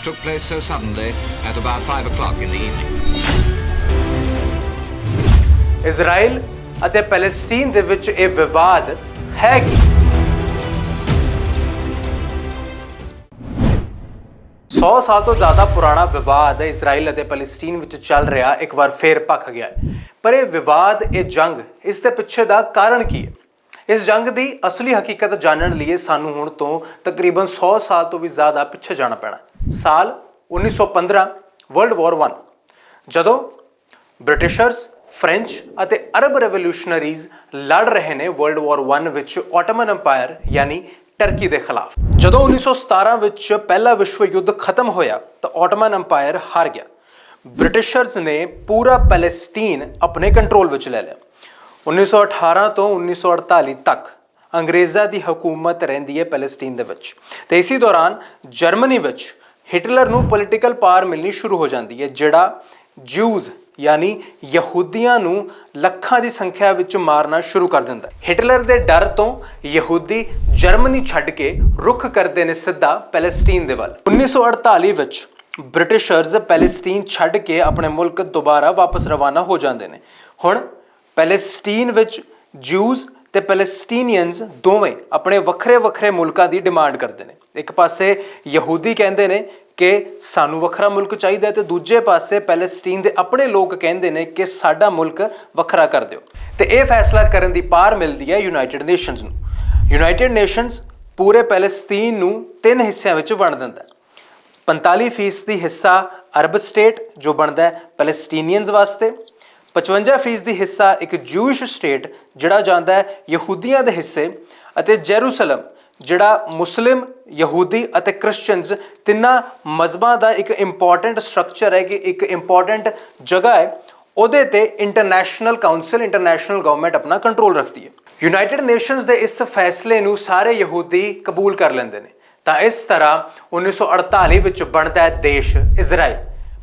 took place so suddenly at about 5 o'clock in the evening. Israel ਅਤੇ ਪੈਲੇਸਟੀਨ ਦੇ ਵਿੱਚ ਇਹ ਵਿਵਾਦ ਹੈ ਕੀ? 100 ਸਾਲ ਤੋਂ ਜ਼ਿਆਦਾ ਪੁਰਾਣਾ ਵਿਵਾਦ ਇਜ਼ਰਾਈਲ ਅਤੇ ਪੈਲੇਸਟੀਨ ਵਿੱਚ ਚੱਲ ਰਿਹਾ ਇੱਕ ਵਾਰ ਫੇਰ ਭਖ ਗਿਆ ਹੈ। ਪਰ ਇਹ ਵਿਵਾਦ, ਇਹ ਜੰਗ, ਇਸ ਦੇ ਪਿੱਛੇ ਦਾ ਕਾਰਨ ਕੀ ਹੈ? ਇਸ ਜੰਗ ਦੀ ਅਸਲੀ ਹਕੀਕਤ ਜਾਣਨ ਲਈ ਸਾਨੂੰ ਹੁਣ ਤੋਂ ਤਕਰੀਬਨ 100 ਸਾਲ ਤੋਂ ਵੀ ਜ਼ਿਆਦਾ ਪਿੱਛੇ ਜਾਣਾ ਪੈਣਾ। ਸਾਲ 1915 ਵਰਲਡ ਵਾਰ 1, ਜਦੋਂ ਬ੍ਰਿਟਿਸ਼ਰਸ, ਫ੍ਰੈਂਚ ਅਤੇ ਅਰਬ ਰੈਵੋਲੂਸ਼ਨਰੀਜ਼ ਲੜ ਰਹੇ ਨੇ ਵਰਲਡ ਵਾਰ 1 ਵਿੱਚ ਆਟੋਮਨ ਅੰਪਾਇਰ ਯਾਨੀ ਟਰਕੀ ਦੇ ਖਿਲਾਫ। ਜਦੋਂ 1917 ਵਿੱਚ ਪਹਿਲਾ ਵਿਸ਼ਵ ਯੁੱਧ ਖਤਮ ਹੋਇਆ ਤਾਂ ਆਟੋਮਨ ਅੰਪਾਇਰ ਹਾਰ ਗਿਆ। ਬ੍ਰਿਟਿਸ਼ਰਸ ਨੇ ਪੂਰਾ ਪੈਲੇਸਟੀਨ ਆਪਣੇ ਕੰਟਰੋਲ ਵਿੱਚ ਲੈ ਲਿਆ। 1918 ਤੋਂ 1948 ਤੱਕ ਅੰਗਰੇਜ਼ਾਂ ਦੀ ਹਕੂਮਤ ਰਹਿੰਦੀ ਹੈ ਪੈਲੇਸਟੀਨ ਦੇ ਵਿੱਚ, ਤੇ ਇਸੇ ਦੌਰਾਨ ਜਰਮਨੀ ਵਿੱਚ ਹਿਟਲਰ ਨੂੰ ਪੋਲੀਟੀਕਲ ਪਾਵਰ ਮਿਲਣੀ ਸ਼ੁਰੂ ਹੋ ਜਾਂਦੀ ਹੈ, ਜਿਹੜਾ ਜਿਊਜ਼ ਯਾਨੀ ਯਹੂਦੀਆਂ ਨੂੰ ਲੱਖਾਂ ਦੀ ਸੰਖਿਆ ਵਿੱਚ ਮਾਰਨਾ ਸ਼ੁਰੂ ਕਰ ਦਿੰਦਾ। ਹਿਟਲਰ ਦੇ ਡਰ ਤੋਂ ਯਹੂਦੀ ਜਰਮਨੀ ਛੱਡ ਕੇ ਰੁਖ ਕਰਦੇ ਨੇ ਸਿੱਧਾ ਪੈਲੇਸਟੀਨ ਦੇ ਵੱਲ। 1948 ਵਿੱਚ ਬ੍ਰਿਟਿਸ਼ਰਸ ਪੈਲੇਸਟੀਨ ਛੱਡ ਕੇ ਆਪਣੇ ਮੁਲਕ ਦੁਬਾਰਾ ਵਾਪਸ ਰਵਾਨਾ ਹੋ ਜਾਂਦੇ ਨੇ। ਹੁਣ ਪੈਲੇਸਟੀਨ ਵਿੱਚ ਜਿਊਜ਼ ਤੇ ਪੈਲੇਸਟੀਨੀਅਨਸ ਦੋਵੇਂ ਆਪਣੇ ਵੱਖਰੇ ਵੱਖਰੇ ਮੁਲਕਾਂ ਦੀ ਡਿਮਾਂਡ ਕਰਦੇ ਨੇ। ਇੱਕ ਪਾਸੇ ਯਹੂਦੀ ਕਹਿੰਦੇ ਨੇ ਕਿ ਸਾਨੂੰ ਵੱਖਰਾ ਮੁਲਕ ਚਾਹੀਦਾ, ਤੇ ਦੂਜੇ ਪਾਸੇ ਪੈਲੇਸਟੀਨ ਦੇ ਆਪਣੇ ਲੋਕ ਕਹਿੰਦੇ ਨੇ ਕਿ ਸਾਡਾ ਮੁਲਕ ਵੱਖਰਾ ਕਰ ਦਿਓ। ਤੇ ਇਹ ਫੈਸਲਾ ਕਰਨ ਦੀ ਪਾਵਰ ਮਿਲਦੀ ਹੈ ਯੂਨਾਈਟਿਡ ਨੇਸ਼ਨਸ ਨੂੰ। ਯੂਨਾਈਟਿਡ ਨੇਸ਼ਨਸ ਪੂਰੇ ਪੈਲੇਸਤੀਨ ਨੂੰ 3 ਹਿੱਸਿਆਂ ਵਿੱਚ ਵੰਡ ਦਿੰਦਾ। 45% ਹਿੱਸਾ ਅਰਬ ਸਟੇਟ ਜੋ ਬਣਦਾ ਪੈਲੇਸਟੀਨੀਅਨਸ ਵਾਸਤੇ, 55% ਹਿੱਸਾ ਇੱਕ ਜੂਇਸ਼ ਸਟੇਟ ਜਿਹੜਾ ਜਾਂਦਾ ਹੈ ਯਹੂਦੀਆਂ ਦੇ ਹਿੱਸੇ, ਅਤੇ ਜੈਰੂਸਲਮ ਜਿਹੜਾ ਮੁਸਲਿਮ, ਯਹੂਦੀ ਅਤੇ ਕ੍ਰਿਸਚਨਸ ਤਿੰਨਾਂ ਮਜ਼ਹਬਾਂ ਦਾ ਇੱਕ ਇੰਪੋਰਟੈਂਟ ਸਟਰਕਚਰ ਹੈ, ਕਿ ਇੱਕ ਇੰਪੋਰਟੈਂਟ ਜਗ੍ਹਾ ਹੈ, ਉਹਦੇ ਤੇ ਇੰਟਰਨੈਸ਼ਨਲ ਕਾਉਂਸਲ, ਇੰਟਰਨੈਸ਼ਨਲ ਗਵਰਨਮੈਂਟ ਆਪਣਾ ਕੰਟਰੋਲ ਰੱਖਦੀ ਹੈ। ਯੂਨਾਈਟਿਡ ਨੇਸ਼ਨਸ ਦੇ ਇਸ ਫੈਸਲੇ ਨੂੰ ਸਾਰੇ ਯਹੂਦੀ ਕਬੂਲ ਕਰ ਲੈਂਦੇ ਨੇ। ਤਾਂ ਇਸ ਤਰ੍ਹਾਂ 1948 ਵਿੱਚ ਬਣਦਾ ਹੈ ਦੇਸ਼ ਇਜ਼ਰਾਈਲ।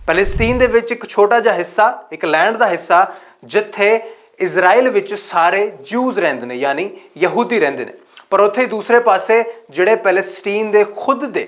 ਪੈਲੇਸਤੀਨ ਦੇ ਵਿੱਚ ਇੱਕ ਛੋਟਾ ਜਿਹਾ ਹਿੱਸਾ, ਇੱਕ ਲੈਂਡ ਦਾ ਹਿੱਸਾ, ਜਿੱਥੇ ਇਜ਼ਰਾਈਲ ਵਿੱਚ ਸਾਰੇ ਜਿਊਜ਼ ਰਹਿੰਦੇ ਨੇ ਯਾਨੀ ਯਹੂਦੀ ਰਹਿੰਦੇ ਨੇ। ਪਰ ਉੱਥੇ ਦੂਸਰੇ ਪਾਸੇ ਜਿਹੜੇ ਪੈਲੇਸਟੀਨ ਦੇ ਖੁਦ ਦੇ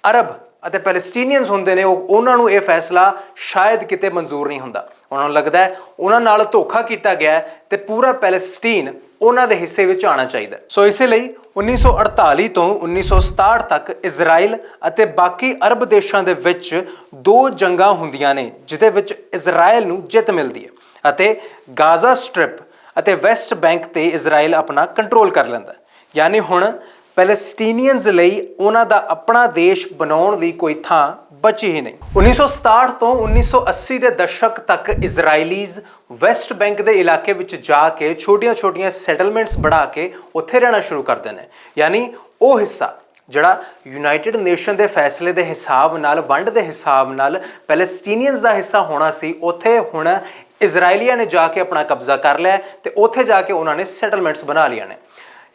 ਅਰਬ ਅਤੇ ਪੈਲੇਸਟੀਨੀਅਨਸ ਹੁੰਦੇ ਨੇ, ਉਹਨਾਂ ਨੂੰ ਇਹ ਫੈਸਲਾ ਸ਼ਾਇਦ ਕਿਤੇ ਮਨਜ਼ੂਰ ਨਹੀਂ ਹੁੰਦਾ। ਉਹਨਾਂ ਨੂੰ ਲੱਗਦਾ ਹੈ ਉਹਨਾਂ ਨਾਲ ਧੋਖਾ ਕੀਤਾ ਗਿਆ ਤੇ ਪੂਰਾ ਪੈਲੇਸਟੀਨ ਉਹਨਾਂ ਦੇ ਹਿੱਸੇ ਵਿੱਚ ਆਉਣਾ ਚਾਹੀਦਾ। ਸੋ ਇਸੇ ਲਈ 1948 ਤੋਂ 1967 ਤੱਕ ਇਜ਼ਰਾਈਲ ਅਤੇ ਬਾਕੀ ਅਰਬ ਦੇਸ਼ਾਂ ਦੇ ਵਿੱਚ 2 ਜੰਗਾਂ ਹੁੰਦੀਆਂ ਨੇ, ਜਿਹਦੇ ਵਿੱਚ ਇਜ਼ਰਾਈਲ ਨੂੰ ਜਿੱਤ ਮਿਲਦੀ ਹੈ ਅਤੇ ਗਾਜ਼ਾ ਸਟ੍ਰਿਪ ਅਤੇ ਵੈਸਟ ਬੈਂਕ ਤੇ ਇਜ਼ਰਾਈਲ ਆਪਣਾ ਕੰਟਰੋਲ ਕਰ ਲੈਂਦਾ। ਯਾਨੀ ਹੁਣ ਪੈਲੇਸਟੀਨੀਅਨਸ ਲਈ ਉਹਨਾਂ ਦਾ ਆਪਣਾ ਦੇਸ਼ ਬਣਾਉਣ ਲਈ ਕੋਈ ਥਾਂ ਬਚੀ ਹੀ ਨਹੀਂ। 1967 ਤੋਂ 1980 ਦੇ ਦਸ਼ਕ ਤੱਕ ਇਜ਼ਰਾਈਲੀਜ਼ ਵੈਸਟ ਬੈਂਕ ਦੇ ਇਲਾਕੇ ਵਿੱਚ ਜਾ ਕੇ ਛੋਟੀਆਂ-ਛੋਟੀਆਂ ਸੈਟਲਮੈਂਟਸ ਬਣਾ ਕੇ ਉੱਥੇ ਰਹਿਣਾ ਸ਼ੁਰੂ ਕਰਦੇ ਨੇ। ਯਾਨੀ ਉਹ ਹਿੱਸਾ ਜਿਹੜਾ ਯੂਨਾਈਟਿਡ ਨੇਸ਼ਨ ਦੇ ਫੈਸਲੇ ਦੇ ਹਿਸਾਬ ਨਾਲ, ਵੰਡ ਦੇ ਹਿਸਾਬ ਨਾਲ ਪੈਲੇਸਟੀਨੀਅਨਸ ਦਾ ਹਿੱਸਾ ਹੋਣਾ ਸੀ, ਉੱਥੇ ਹੁਣ ਇਜ਼ਰਾਈਲੀਆਂ ਨੇ ਜਾ ਕੇ ਆਪਣਾ ਕਬਜ਼ਾ ਕਰ ਲਿਆ ਤੇ ਉੱਥੇ ਜਾ ਕੇ ਉਹਨਾਂ ਨੇ ਸੈਟਲਮੈਂਟਸ ਬਣਾ ਲਈਆਂ ਨੇ।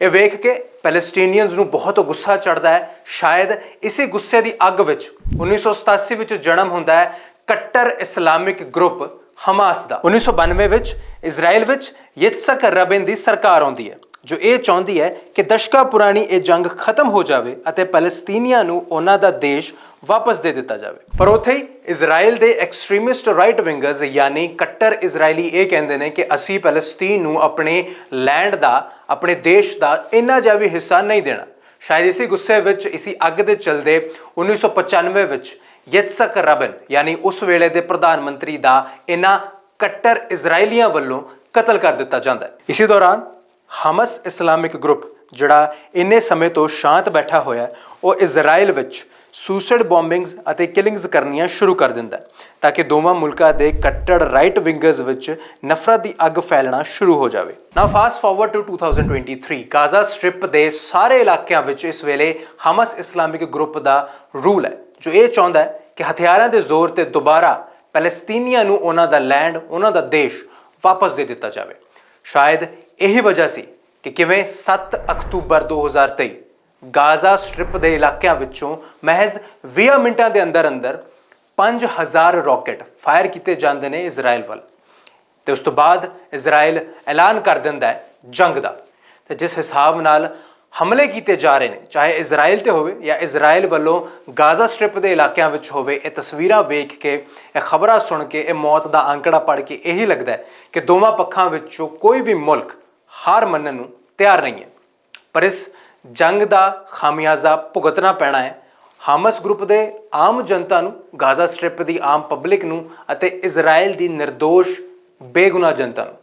ਇਹ ਵੇਖ ਕੇ ਪੈਲੇਸਟੀਨੀਅਨਸ ਨੂੰ ਬਹੁਤ ਗੁੱਸਾ ਚੜ੍ਹਦਾ ਹੈ। ਸ਼ਾਇਦ ਇਸੇ ਗੁੱਸੇ ਦੀ ਅੱਗ ਵਿੱਚ 1987 ਵਿੱਚ ਜਨਮ ਹੁੰਦਾ ਹੈ ਕੱਟਰ ਇਸਲਾਮਿਕ ਗਰੁੱਪ ਹਮਾਸ ਦਾ। 1992 ਵਿੱਚ ਇਜ਼ਰਾਈਲ ਵਿੱਚ ਯਿਤਸਕ ਰਬਿਨ ਦੀ ਸਰਕਾਰ ਆਉਂਦੀ ਹੈ, ਜੋ ਇਹ ਚਾਹੁੰਦੀ ਹੈ ਕਿ ਦਸ਼ਕਾਂ ਪੁਰਾਣੀ ਇਹ ਜੰਗ ਖਤਮ ਹੋ ਜਾਵੇ ਅਤੇ ਪੈਲੇਸਤੀਨੀਆਂ ਨੂੰ ਉਹਨਾਂ ਦਾ ਦੇਸ਼ ਵਾਪਸ ਦੇ ਦਿੱਤਾ ਜਾਵੇ। ਪਰ ਉੱਥੇ ਹੀ ਇਜ਼ਰਾਈਲ ਦੇ ਐਕਸਟ੍ਰੀਮਿਸਟ ਰਾਈਟ ਵਿੰਗਰਸ ਯਾਨੀ ਕੱਟਰ ਇਜ਼ਰਾਈਲੀ ਇਹ ਕਹਿੰਦੇ ਨੇ ਕਿ ਅਸੀਂ ਪੈਲੇਸਤੀਨ ਨੂੰ ਆਪਣੇ ਲੈਂਡ ਦਾ, ਆਪਣੇ ਦੇਸ਼ ਦਾ ਇੰਨਾ ਜਿਹਾ ਵੀ ਹਿੱਸਾ ਨਹੀਂ ਦੇਣਾ। ਸ਼ਾਇਦ ਇਸੇ ਗੁੱਸੇ ਵਿੱਚ, ਇਸੀ ਅੱਗ ਦੇ ਚਲਦੇ 1995 ਵਿੱਚ ਯਿਤਸਕ ਰਬਿਨ ਯਾਨੀ ਉਸ ਵੇਲੇ ਦੇ ਪ੍ਰਧਾਨ ਮੰਤਰੀ ਦਾ ਇਹਨਾਂ ਕੱਟਰ ਇਜ਼ਰਾਈਲੀਆਂ ਵੱਲੋਂ ਕਤਲ ਕਰ ਦਿੱਤਾ ਜਾਂਦਾ ਹੈ। ਇਸੇ ਦੌਰਾਨ ਹਮਸ ਇਸਲਾਮਿਕ ਗਰੁੱਪ ਜਿਹੜਾ ਇੰਨੇ ਸਮੇਂ ਤੋਂ ਸ਼ਾਂਤ ਬੈਠਾ ਹੋਇਆ, ਉਹ ਇਜ਼ਰਾਈਲ ਵਿੱਚ ਸੁਸਾਈਡ ਬੋmbਿੰਗਸ ਅਤੇ ਕਿਲਿੰਗਸ ਕਰਨੀਆਂ ਸ਼ੁਰੂ ਕਰ ਦਿੰਦਾ ਤਾਂ ਕਿ ਦੋਵਾਂ ਮੁਲਕਾਂ ਦੇ ਕੱਟੜ ਰਾਈਟ ਵਿੰਗਰਸ ਵਿੱਚ ਨਫ਼ਰਤ ਦੀ ਅੱਗ ਫੈਲਣਾ ਸ਼ੁਰੂ ਹੋ ਜਾਵੇ। Now fast forward to 2023, Gaza strip ਦੇ ਸਾਰੇ ਇਲਾਕਿਆਂ ਵਿੱਚ ਇਸ ਵੇਲੇ ਹਮਸ ਇਸਲਾਮਿਕ ਗਰੁੱਪ ਦਾ ਰੂਲ ਹੈ, ਜੋ ਇਹ ਚਾਹੁੰਦਾ ਹੈ ਕਿ ਹਥਿਆਰਾਂ ਦੇ ਜ਼ੋਰ ਤੇ ਦੁਬਾਰਾ ਪੈਲੇਸਤੀਨੀਆਂ ਨੂੰ ਉਹਨਾਂ ਦਾ ਲੈਂਡ, ਉਹਨਾਂ ਦਾ ਦੇਸ਼ ਵਾਪਸ ਦੇ ਦਿੱਤਾ ਜਾਵੇ। ਸ਼ਾਇਦ ਇਹੀ ਵਜ੍ਹਾ ਸੀ ਕਿ ਕਿਵੇਂ 7 ਅਕਤੂਬਰ 2023 ਗਾਜ਼ਾ ਸਟ੍ਰਿਪ ਦੇ ਇਲਾਕਿਆਂ ਵਿੱਚੋਂ ਮਹਿਜ਼ 20 ਮਿੰਟਾਂ ਦੇ ਅੰਦਰ 5000 ਰੌਕਟ ਫਾਇਰ ਕੀਤੇ ਜਾਂਦੇ ਨੇ ਇਜ਼ਰਾਈਲ ਵੱਲ, ਤੇ ਉਸ ਤੋਂ ਬਾਅਦ ਇਜ਼ਰਾਈਲ ਐਲਾਨ ਕਰ ਦਿੰਦਾ ਹੈ ਜੰਗ ਦਾ। ਤੇ ਜਿਸ ਹਿਸਾਬ ਨਾਲ ਹਮਲੇ ਕੀਤੇ ਜਾ ਰਹੇ ਨੇ, ਚਾਹੇ ਇਜ਼ਰਾਈਲ ਤੇ ਹੋਵੇ ਜਾਂ ਇਜ਼ਰਾਈਲ ਵੱਲੋਂ ਗਾਜ਼ਾ ਸਟ੍ਰਿਪ ਦੇ ਇਲਾਕਿਆਂ ਵਿੱਚ ਹੋਵੇ। ਇਹ ਤਸਵੀਰਾਂ ਵੇਖ ਕੇ, ਇਹ ਖਬਰਾਂ ਸੁਣ ਕੇ, ਇਹ ਮੌਤ ਦਾ ਅੰਕੜਾ ਪੜ੍ਹ ਕੇ ਇਹੀ ਲੱਗਦਾ ਹੈ ਕਿ ਦੋਵਾਂ ਪੱਖਾਂ ਵਿੱਚੋਂ ਕੋਈ ਵੀ ਮੁਲਕ ਹਾਰ ਮੰਨਣ ਨੂੰ ਤਿਆਰ ਨਹੀਂ ਹੈ। ਪਰ ਇਸ ਜੰਗ ਦਾ ਖਾਮਿਆਜ਼ਾ ਭੁਗਤਣਾ ਪੈਣਾ ਹੈ ਹਮਾਸ ਗਰੁੱਪ ਦੇ ਆਮ ਜਨਤਾ ਨੂੰ, ਗਾਜ਼ਾ ਸਟ੍ਰਿਪ ਦੀ ਆਮ ਪਬਲਿਕ ਨੂੰ ਅਤੇ ਇਜ਼ਰਾਈਲ ਦੀ ਨਿਰਦੋਸ਼ ਬੇਗੁਨਾਹ ਜਨਤਾ ਨੂੰ।